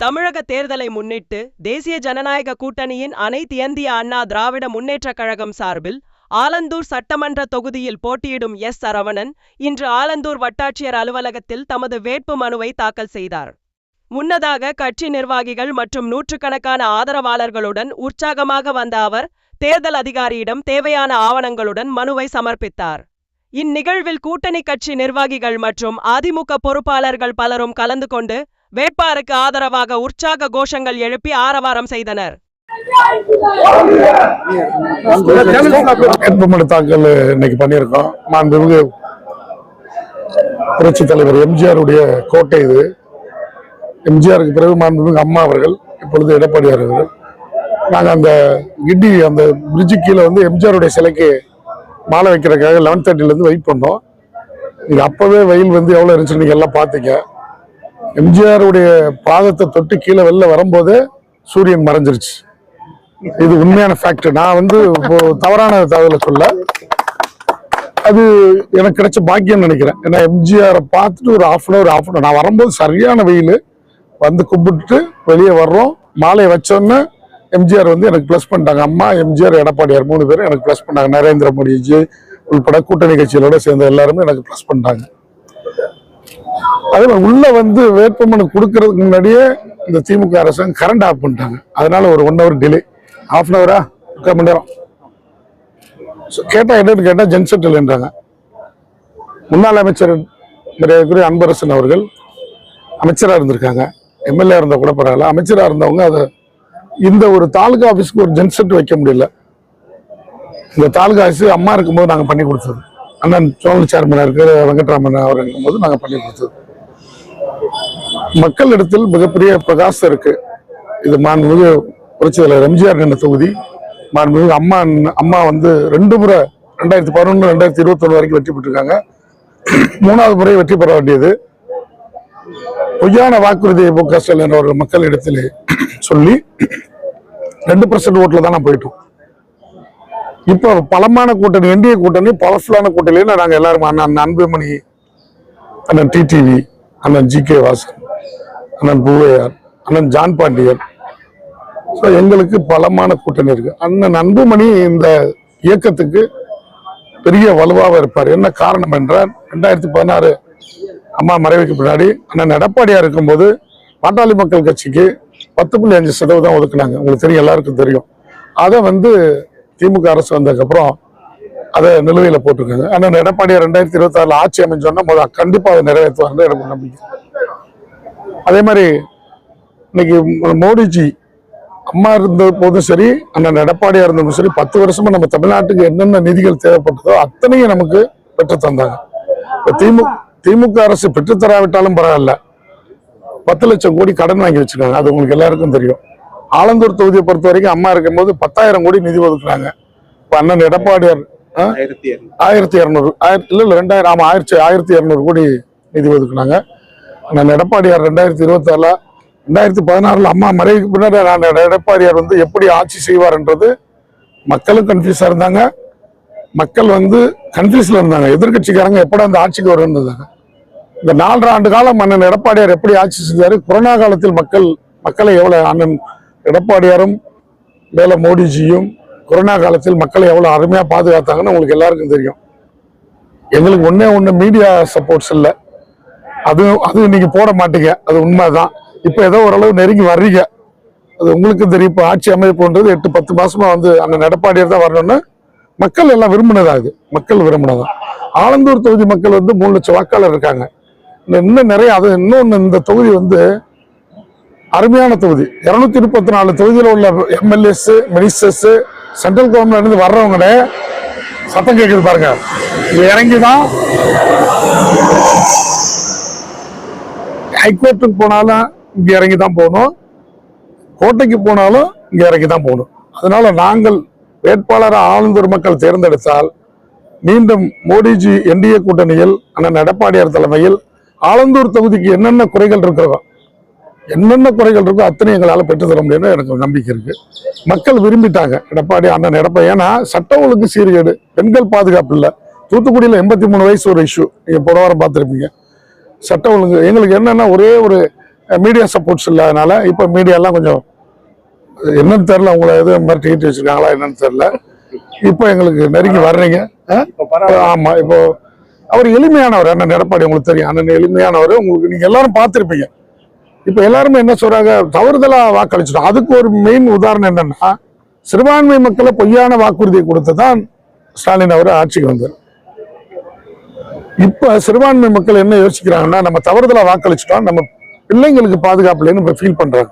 தமிழக தேர்தலை முன்னிட்டு தேசிய ஜனநாயக கூட்டணியின் அனைத்து இந்திய அண்ணா திராவிட முன்னேற்றக் கழகம் சார்பில் ஆலந்தூர் சட்டமன்ற தொகுதியில் போட்டியிடும் எஸ். சரவணன் இன்று ஆலந்தூர் வட்டாட்சியர் அலுவலகத்தில் தமது வேட்பு மனுவை தாக்கல் செய்தார். முன்னதாக கட்சி நிர்வாகிகள் மற்றும் நூற்றுக்கணக்கான ஆதரவாளர்களுடன் உற்சாகமாக வந்த அவர் தேர்தல் அதிகாரியிடம் தேவையான ஆவணங்களுடன் மனுவை சமர்ப்பித்தார். இந்நிகழ்வில் கூட்டணி கட்சி நிர்வாகிகள் மற்றும் அதிமுக பொறுப்பாளர்கள் பலரும் கலந்து கொண்டு வேட்பாளருக்கு ஆதரவாக உற்சாக கோஷங்கள் எழுப்பி ஆரவாரம் செய்தனர். வேட்புமனு தாக்கல் இன்னைக்கு பண்ணியிருக்கோம். மாண்புமிகு புரட்சி தலைவர் எம்ஜிஆருடைய கோட்டை இது. எம்ஜிஆருக்கு பிறகு மாண்புமிகு அம்மா அவர்கள், இப்பொழுது எடப்பாடியார் அவர்கள். நாங்கள் அந்த கிட்டி அந்த பிரிட்ஜு கீழே வந்து எம்ஜிஆருடைய சிலைக்கு மாலை வைக்கிறதுக்காக 11:30 வெயிட் பண்ணோம். நீங்க அப்பவே வெயில் வந்து எவ்வளவு இருந்துச்சு நீங்க எல்லாம் பாத்தீங்க. எம்ஜிஆருடைய பாதத்தை தொட்டு கீழே வெளில வரும்போது சூரியன் மறைஞ்சிருச்சு. இது உண்மையான ஃபேக்ட். நான் வந்து தவறான தகவலை சொல்ல, அது எனக்கு கிடைச்ச பாக்கியம் நினைக்கிறேன். ஏன்னா எம்ஜிஆரை பார்த்துட்டு ஒரு ஹாஃப் அன் அவர் நான் வரும்போது சரியான வெயில் வந்து கும்பிட்டு வெளியே வர்றோம். மாலையை வச்சோன்னு எம்ஜிஆர் வந்து எனக்கு பிளஸ் பண்ணிட்டாங்க. அம்மா, எம்ஜிஆர், எடப்பாடியார் 3 பேரும் எனக்கு பிளஸ் பண்ணாங்க. நரேந்திர மோடிஜி உள்பட கூட்டணி கட்சிகளோட சேர்ந்த எல்லாருமே எனக்கு பிளஸ் பண்ணிட்டாங்க. அதே மாதிரி உள்ள வந்து வேட்புமனு கொடுக்கறதுக்கு முன்னாடியே இந்த திமுக அரசாங்கம் கரண்ட் ஆஃப் பண்ணிட்டாங்க. அதனால ஒரு 1 hour delay, half an Howrah 3/4 மணி நேரம் கேட்டா என்னன்னு கேட்டா ஜென்செட் இல்லைன்றாங்க. முன்னாள் அமைச்சர் மரியாதைக்குரிய அன்பரசன் அவர்கள் அமைச்சராக இருந்திருக்காங்க. எம்எல்ஏ இருந்தா கூட பரவாயில்ல. அமைச்சராக இருந்தவங்க அதை இந்த ஒரு தாலுகா ஆஃபீஸ்க்கு ஒரு ஜென்செட் வைக்க முடியல. இந்த தாலுகா ஆஃபீஸ் அம்மா இருக்கும்போது நாங்கள் பண்ணி கொடுத்தது. அண்ணன் சோழ சேர்மனாக இருக்கிற வெங்கட்ராமன் அவர் இருக்கும்போது நாங்கள் பண்ணி கொடுத்தது. மக்களிடத்தில் மிகப்பெரிய பிரகாசம் இருக்கு. இது மாண்புமிகு புரட்சி தலைவர் எம்ஜிஆர் நின்ற தொகுதி. மாண்புமிகு அம்மா வந்து 2 முறை 2011, 2021 வரைக்கும் வெற்றி பெற்றிருக்காங்க. 3வது முறை வெற்றி பெற வேண்டியது. பொய்யான வாக்குறுதியை மு க ஸ்டாலின் அவர்கள் மக்களிடத்தில் சொல்லி 2% ஓட்டுல தான் போயிட்டோம். இப்போ பலமான கூட்டணி, என்டிஏ கூட்டணி, பவர்ஃபுல்லான கூட்டணியில நாங்கள் எல்லாரும் அண்ணன் அன்புமணி, அண்ணன் டிடிவி, அண்ணன் ஜி.கே. வாசன், அண்ணன் பூவையார், அண்ணன் ஜான் பாண்டியன், எங்களுக்கு பலமான கூட்டணி இருக்கு. அண்ணன் அன்புமணி இந்த இயக்கத்துக்கு பெரிய வலுவாக இருப்பார். என்ன காரணம் என்றால் 2016 அம்மா மறைவுக்கு பின்னாடி அண்ணன் எடப்பாடியார் இருக்கும்போது பாட்டாளி மக்கள் கட்சிக்கு 10.5% ஒதுக்குனாங்க. உங்களுக்கு தெரியும், எல்லாருக்கும் தெரியும். அதை வந்து திமுக அரசு வந்ததுக்கப்புறம் அதை நிலுவையில போட்டிருக்காங்க. அண்ணன் எடப்பாடியார் 2026 ஆட்சி அமைஞ்சோன்னா கண்டிப்பா அதை நிறைவேற்றுவாங்க எனக்கு நம்பிக்கை. அதே மாதிரி இன்னைக்கு மோடிஜி அம்மா இருந்த போதும் சரி, அண்ணன் எடப்பாடியார் இருந்ததும் சரி, 10 வருஷமா நம்ம தமிழ்நாட்டுக்கு என்னென்ன நிதிகள் தேவைப்பட்டதோ அத்தனையும் நமக்கு பெற்று தந்தாங்க. திமுக அரசு பெற்றுத்தராவிட்டாலும் பரவாயில்ல, 10 லட்சம் கோடி கடன் வாங்கி வச்சிருக்காங்க. அது உங்களுக்கு எல்லாருக்கும் தெரியும். ஆலந்தூர் தொகுதியை பொறுத்த வரைக்கும் அம்மா இருக்கும் போது 10,000 கோடி நிதி ஒதுக்குறாங்க. இப்ப அண்ணன் எடப்பாடியார் 1200 கோடி நிதி ஒதுக்குனாங்க. அண்ணன் எடப்பாடியார் 2024 2016 அம்மா மறைவுக்கு பின்னாடி எடப்பாடியார் வந்து எப்படி ஆட்சி செய்வார் என்றது மக்களும் கன்ஃபியூஸா இருந்தாங்க. மக்கள் வந்து கன்ஃபியூஸ்ல இருந்தாங்க. எதிர்கட்சிக்காரங்க எப்பட அந்த ஆட்சிக்கு வரும்னு. இந்த 4.5 ஆண்டு காலம் அண்ணன் எடப்பாடியார் எப்படி ஆட்சி செஞ்சாரு, கொரோனா காலத்தில் மக்களை எவ்வளவு அண்ணன் எடப்பாடியாரும் மேல மோடிஜியும் கொரோனா காலத்தில் மக்களை எவ்வளவு அருமையா பாதுகாத்தாங்கன்னு உங்களுக்கு எல்லாருக்கும் தெரியும். எங்களுக்கு ஒண்ணு மீடியா சப்போர்ட்ஸ் இல்லை. அது இன்னைக்கு போட மாட்டீங்க, அது உண்மைதான். இப்ப ஏதோ ஓரளவு நெருங்கி வர்றீங்க, அது உங்களுக்கு தெரியும். இப்ப ஆட்சி அமைப்புன்றது 8-10 மாசமா வந்து அண்ணன் எடப்பாடியார் தான் வரணும்னு மக்கள் எல்லாம் விரும்பினதா. இது மக்கள் விரும்பினதான். ஆலந்தூர் தொகுதி மக்கள் வந்து 3 லட்சம் வாக்காளர் இருக்காங்க. இன்னும் நிறைய, அது இன்னொன்னு, இந்த தொகுதி வந்து அருமையான தொகுதி. 234 தொகுதியில் உள்ள எம்எல்ஏஸ், மினிஸ்டர்ஸ், சென்ட்ரல் கவர்மெண்ட்ல இருந்து வர்றவங்களே சத்தம் கேட்குது பாருங்க. இங்க இறங்கிதான் ஹைகோர்ட்டுக்கு போனாலும் இங்க இறங்கிதான் போகணும், கோட்டைக்கு போனாலும் இங்க இறங்கிதான் போகணும். அதனால நாங்கள் வேட்பாளர் ஆலந்தூர் மக்கள் தேர்ந்தெடுத்தால் மீண்டும் மோடிஜி என்டிஏ கூட்டணியில் அண்ணன் எடப்பாடியார் தலைமையில் ஆலந்தூர் தொகுதிக்கு என்னென்ன குறைகள் இருக்கோ அத்தனை எங்களால் பெற்றுத்தர முடியும்னு எனக்கு நம்பிக்கை இருக்கு. மக்கள் விரும்பிட்டாங்க எடப்பாடி, அண்ணன் எடப்பாடி. ஏன்னா சட்ட ஒழுங்கு சீர்கேடு, பெண்கள் பாதுகாப்பு இல்லை. தூத்துக்குடியில் 83 வயசு ஒரு இஷ்யூ, நீங்க போன வாரம் பார்த்துருப்பீங்க. சட்ட ஒழுங்கு எங்களுக்கு என்னன்னா ஒரே ஒரு மீடியா சப்போர்ட்ஸ் இல்லாதனால இப்போ மீடியாலாம் கொஞ்சம் என்னன்னு தெரியல, உங்களை எதுவும் மிரட்டி வச்சிருக்காங்களா என்னன்னு தெரியல. இப்போ எங்களுக்கு நெருங்கி வர்றீங்க. ஆமா, இப்போ அவர் எளிமையானவர். அண்ணன் எடப்பாடி உங்களுக்கு தெரியும், அண்ணன் எளிமையானவர். உங்களுக்கு நீங்க எல்லாரும் பார்த்துருப்பீங்க. இப்போ எல்லாருமே என்ன சொல்றாங்க, தவறுதலா வாக்களிச்சிட்டோம். அதுக்கு ஒரு மெயின் உதாரணம் என்னன்னா, சிறுபான்மை மக்களை பொய்யான வாக்குறுதியை கொடுத்துதான் ஸ்டாலின் அவர் ஆட்சிக்கு வந்தார். இப்ப சிறுபான்மை மக்கள் என்ன யோசிக்கிறாங்கன்னா, நம்ம தவறுதலா வாக்களிச்சிட்டோம், நம்ம பிள்ளைங்களுக்கு பாதுகாப்பு இல்லைன்னு ஃபீல் பண்றாங்க.